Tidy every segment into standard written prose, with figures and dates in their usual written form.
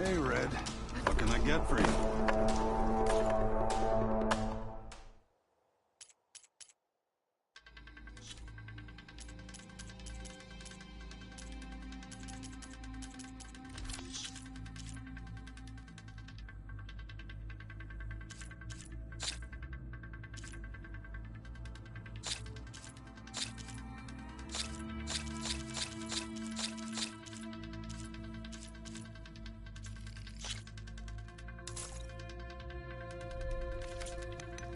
Hey, Red. What can I get for you?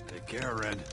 Take care, Red.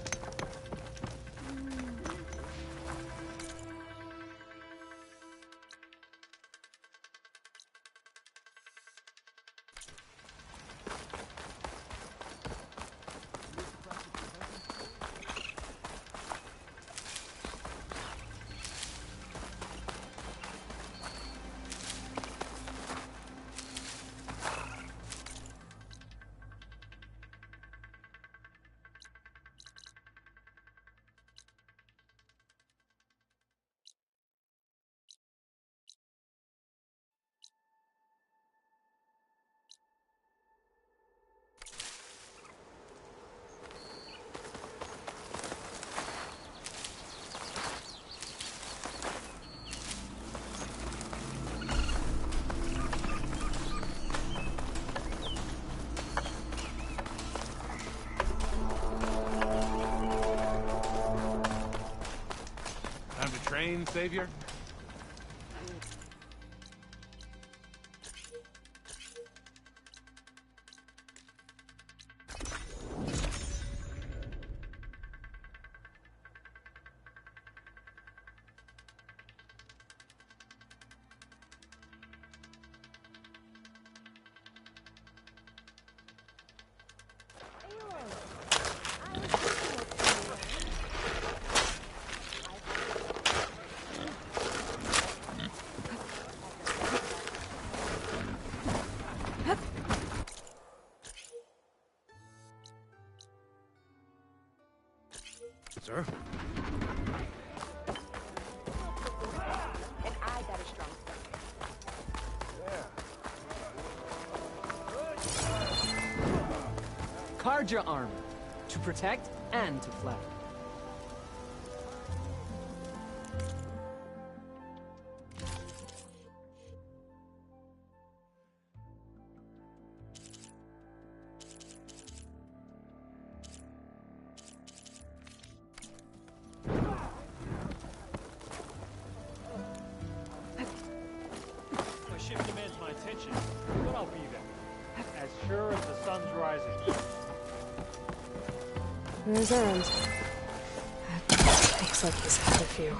Train, Savior? Sir? And I got a strong stomach. Card your armor. To protect and to flatter. My ship demands my attention, but I'll be there. As sure as the sun's rising. Where's Errand? Looks like he's had a few.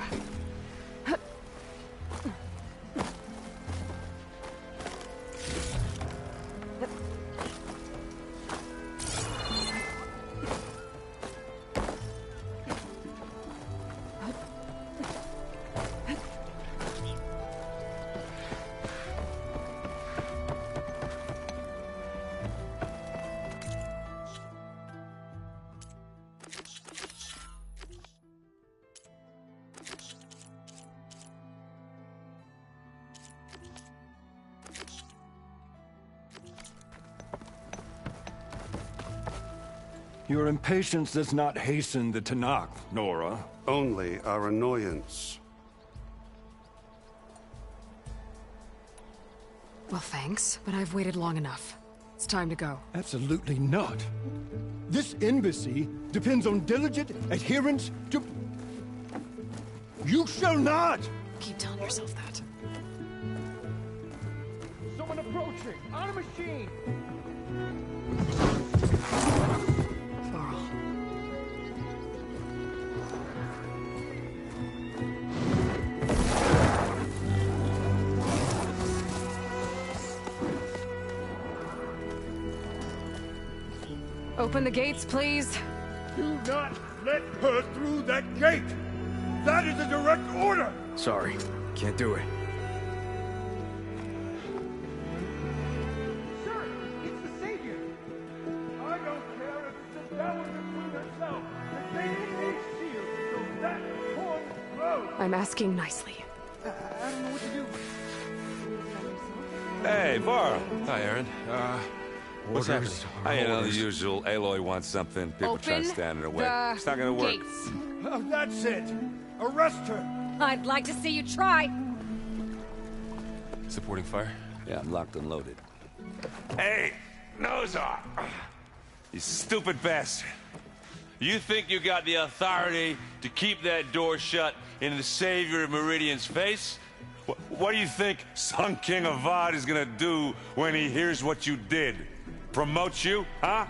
Your impatience does not hasten the Tanakh, Nora. Only our annoyance. Well, thanks, but I've waited long enough. It's time to go. Absolutely not. This embassy depends on diligent adherence to... You shall not! Keep telling yourself that. Someone approaching! On a machine! Floral. Open the gates, please. Do not let her through that gate! That is a direct order! Sorry, can't do it. Sir, it's the Savior! I don't care if it's a dowager queen herself. The gate is sealed, so that poor road! I'm asking nicely. I don't know what to do. Hey, Varl. Hi, Aaron. What's happening? You know, the usual. Aloy wants something. People try to stand in her way. It's not gonna work. Gates. Oh, that's it. Arrest her. I'd like to see you try. Supporting fire? Yeah, I'm locked and loaded. Hey, Nozar! You stupid bastard. You think you got the authority to keep that door shut in the Savior of Meridian's face? What do you think Sun King Avad is gonna do when he hears what you did? Promote you, huh?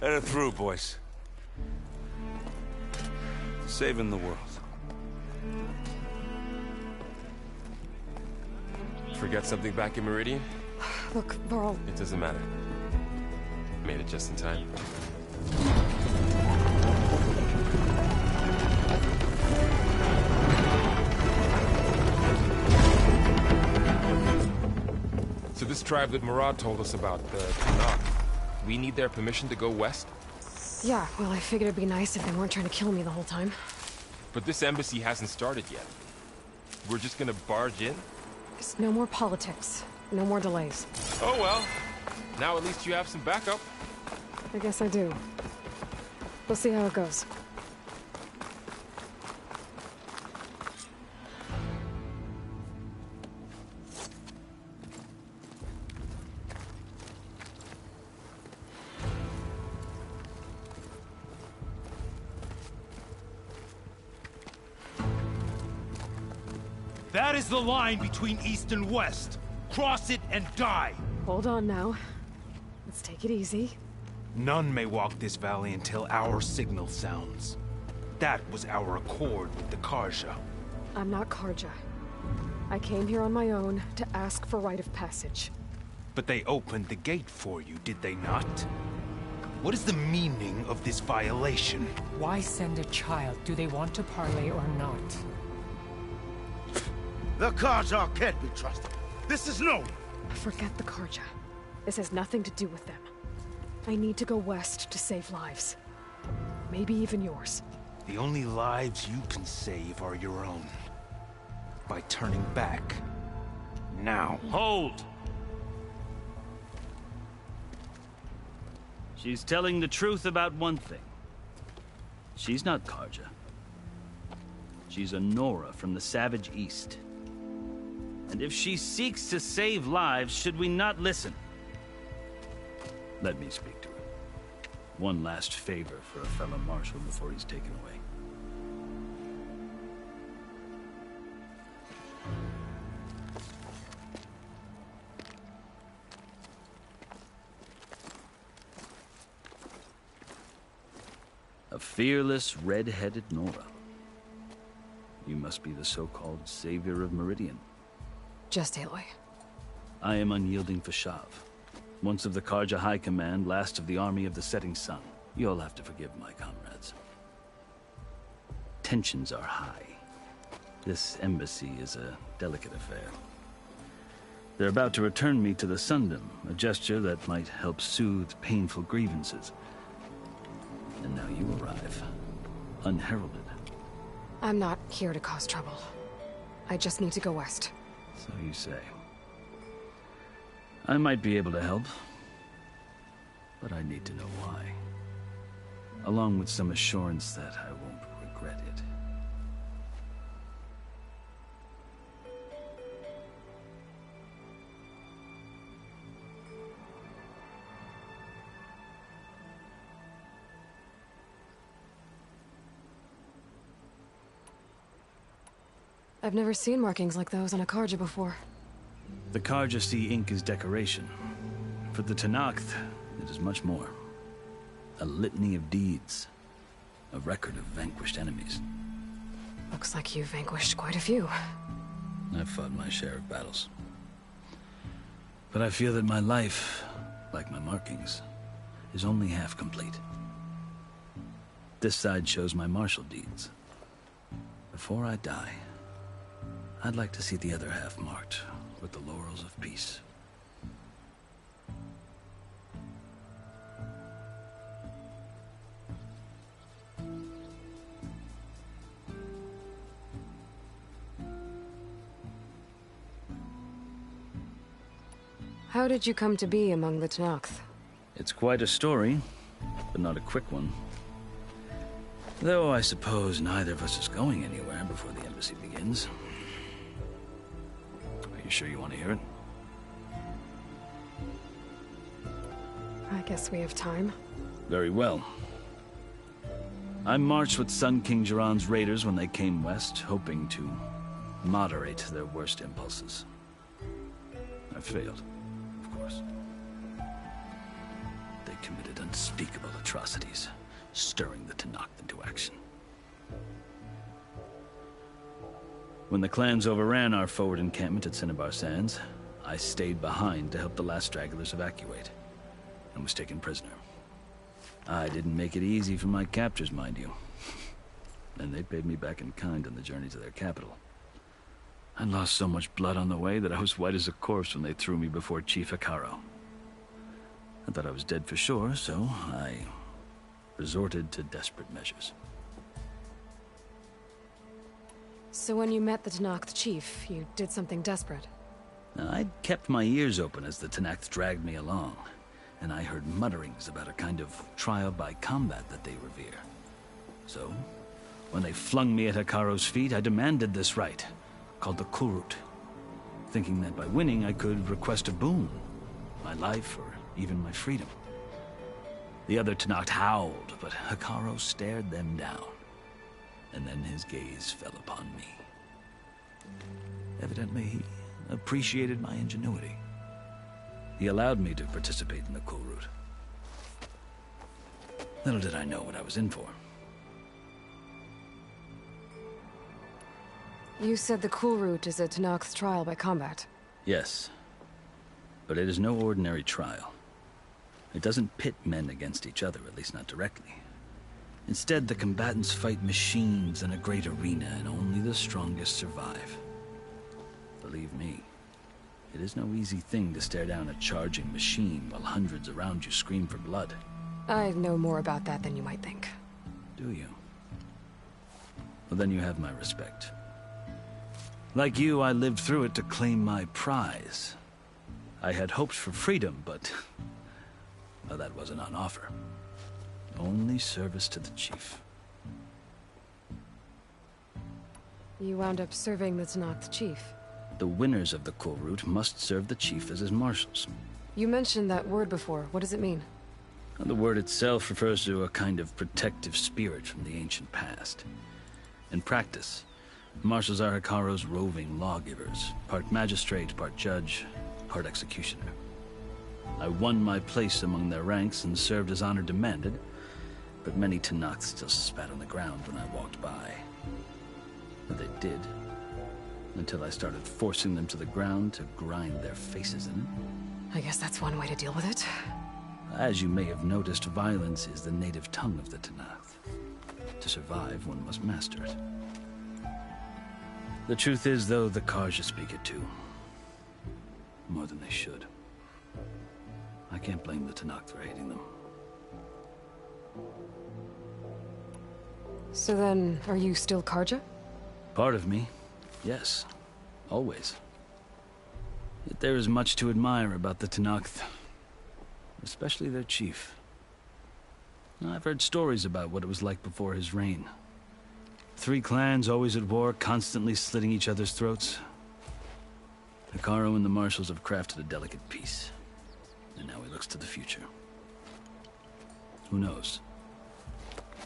Let her through, boys. Saving the world. Forget something back in Meridian? Look, Varl, It doesn't matter. Made it just in time. So this tribe that Murad told us about, the Tanakh, we need their permission to go west? yeah, well, I figured it'd be nice if they weren't trying to kill me the whole time. But this embassy hasn't started yet. We're just gonna barge in? Just no more politics. No more delays. Oh well. Now at least you have some backup. I guess I do. We'll see how it goes. That is the line between East and West. Cross it and die. Hold on now. Let's take it easy. None may walk this valley until our signal sounds. That was our accord with the Karja. I'm not Karja. I came here on my own to ask for rite of passage. But they opened the gate for you, did they not? What is the meaning of this violation? Why send a child? Do they want to parley or not? The Karja can't be trusted. This is known. Forget the Karja. This has nothing to do with them. I need to go west to save lives. Maybe even yours. The only lives you can save are your own. By turning back. Now. Hold! She's telling the truth about one thing. She's not Karja. She's a Nora from the Savage East. And if she seeks to save lives, should we not listen? Let me speak to her. One last favor for a fellow marshal before he's taken away. A fearless, red-headed Nora. You must be the so-called Savior of Meridian. Just Aloy. I am unyielding Fashav. Once of the Karja High Command, last of the Army of the Setting Sun. You'll have to forgive my comrades. Tensions are high. This embassy is a delicate affair. They're about to return me to the Sundom, a gesture that might help soothe painful grievances. And now you arrive, unheralded. I'm not here to cause trouble. I just need to go west. So you say. I might be able to help, but I need to know why. Along with some assurance that I won't regret it. I've never seen markings like those on a Karja before. The Karja see ink as decoration. For the Tanakh, it is much more. A litany of deeds. A record of vanquished enemies. Looks like you've vanquished quite a few. I've fought my share of battles. But I feel that my life, like my markings, is only half complete. This side shows my martial deeds. Before I die, I'd like to see the other half marked with the laurels of peace. How did you come to be among the Tenakth? It's quite a story, but not a quick one. Though I suppose neither of us is going anywhere before the embassy begins. Are you sure you want to hear it? I guess we have time. Very well. I marched with Sun King Jiran's raiders when they came west, hoping to moderate their worst impulses. I failed, of course. They committed unspeakable atrocities, stirring the Tenakth into action. When the clans overran our forward encampment at Cinnabar Sands, I stayed behind to help the last stragglers evacuate, and was taken prisoner. I didn't make it easy for my captors, mind you. And they paid me back in kind on the journey to their capital. I lost so much blood on the way that I was white as a corpse when they threw me before Chief Hekaro. I thought I was dead for sure, so I resorted to desperate measures. So when you met the Tenakth chief, you did something desperate? I'd kept my ears open as the Tenakth dragged me along, and I heard mutterings about a kind of trial by combat that they revere. So, when they flung me at Hekaro's feet, I demanded this right, called the Kulrut, thinking that by winning I could request a boon, my life or even my freedom. The other Tenakth howled, but Hekaro stared them down, and then his gaze fell upon me. Evidently, he appreciated my ingenuity. He allowed me to participate in the Kulrut. Little did I know what I was in for. You said the Kulrut is a Tenakth's trial by combat. Yes, but it is no ordinary trial. It doesn't pit men against each other, at least not directly. Instead, the combatants fight machines in a great arena, and only the strongest survive. Believe me, it is no easy thing to stare down a charging machine while hundreds around you scream for blood. I know more about that than you might think. Do you? Well, then you have my respect. Like you, I lived through it to claim my prize. I had hopes for freedom, but well, that wasn't on offer. Only service to the chief. You wound up serving the Tenakth chief. The winners of the Kulrut must serve the chief as his marshals. You mentioned that word before. What does it mean? The word itself refers to a kind of protective spirit from the ancient past. In practice, marshals are Hekaro's roving lawgivers, part magistrate, part judge, part executioner. I won my place among their ranks and served as honor demanded, but many Tenakth still spat on the ground when I walked by. But they did, until I started forcing them to the ground to grind their faces in it. I guess that's one way to deal with it. As you may have noticed, violence is the native tongue of the Tenakth. To survive, one must master it. The truth is, though, the Karja speak it too. More than they should. I can't blame the Tenakth for hating them. So then, are you still Karja? Part of me, yes. Always. Yet there is much to admire about the Tenakth. Especially their chief. I've heard stories about what it was like before his reign. 3 clans always at war, constantly slitting each other's throats. Hekaro and the marshals have crafted a delicate peace. And now he looks to the future. Who knows?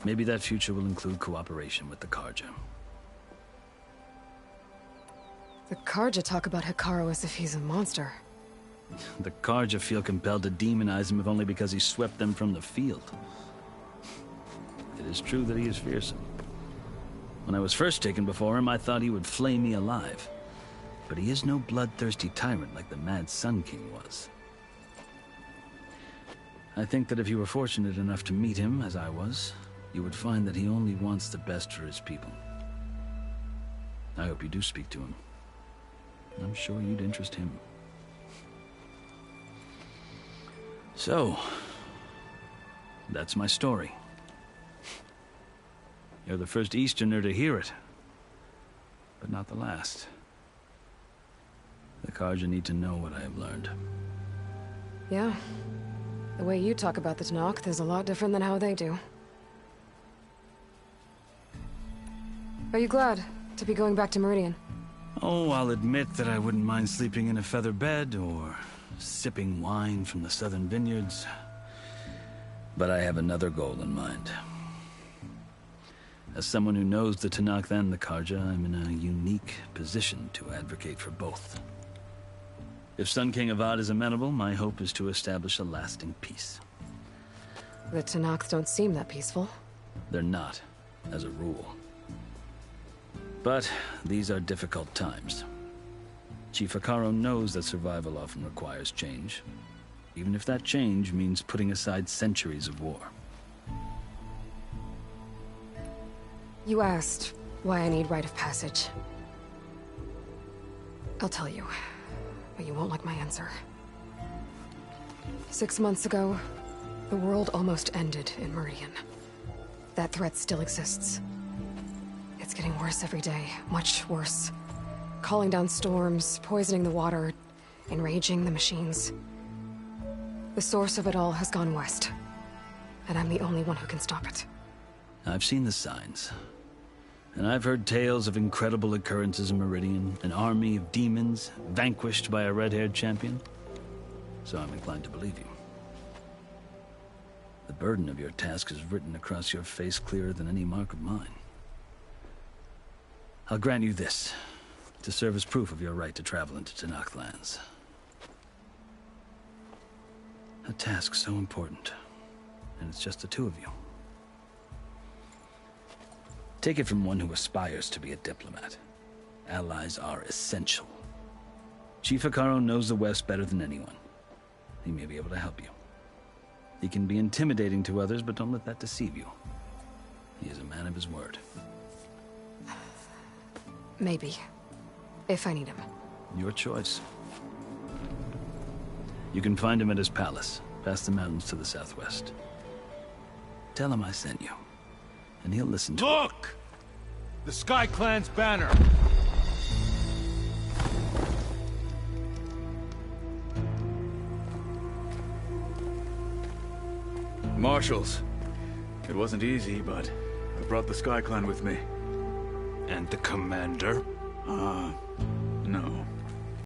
Maybe that future will include cooperation with the Karja. The Karja talk about Hekaro as if he's a monster. The Karja feel compelled to demonize him if only because he swept them from the field. It is true that he is fearsome. When I was first taken before him, I thought he would flay me alive. But he is no bloodthirsty tyrant like the Mad Sun King was. I think that if you were fortunate enough to meet him, as I was, you would find that he only wants the best for his people. I hope you do speak to him. I'm sure you'd interest him. So, that's my story. You're the first Easterner to hear it, but not the last. The Karja need to know what I have learned. Yeah. The way you talk about the Tanakh is a lot different than how they do. Are you glad to be going back to Meridian? Oh, I'll admit that I wouldn't mind sleeping in a feather bed or sipping wine from the southern vineyards. But I have another goal in mind. As someone who knows the Tanakh and the Karja, I'm in a unique position to advocate for both. If Sun King Avad is amenable, my hope is to establish a lasting peace. The Tanakhs don't seem that peaceful. They're not, as a rule. But these are difficult times. Chief Akaro knows that survival often requires change, even if that change means putting aside centuries of war. You asked why I need rite of passage. I'll tell you, but you won't like my answer. 6 months ago, the world almost ended in Meridian. That threat still exists. It's getting worse every day, much worse. Calling down storms, poisoning the water, enraging the machines. The source of it all has gone west, and I'm the only one who can stop it. I've seen the signs. And I've heard tales of incredible occurrences in Meridian, an army of demons vanquished by a red-haired champion. So I'm inclined to believe you. The burden of your task is written across your face clearer than any mark of mine. I'll grant you this, to serve as proof of your right to travel into Tanakh lands. A task so important, and it's just the two of you. Take it from one who aspires to be a diplomat. Allies are essential. Chief Akaro knows the West better than anyone. He may be able to help you. He can be intimidating to others, but don't let that deceive you. He is a man of his word. Maybe. If I need him. Your choice. You can find him at his palace, past the mountains to the southwest. Tell him I sent you, and he'll listen to it. Look! The Sky Clan's banner! Marshals. It wasn't easy, but I brought the Sky Clan with me. And the commander?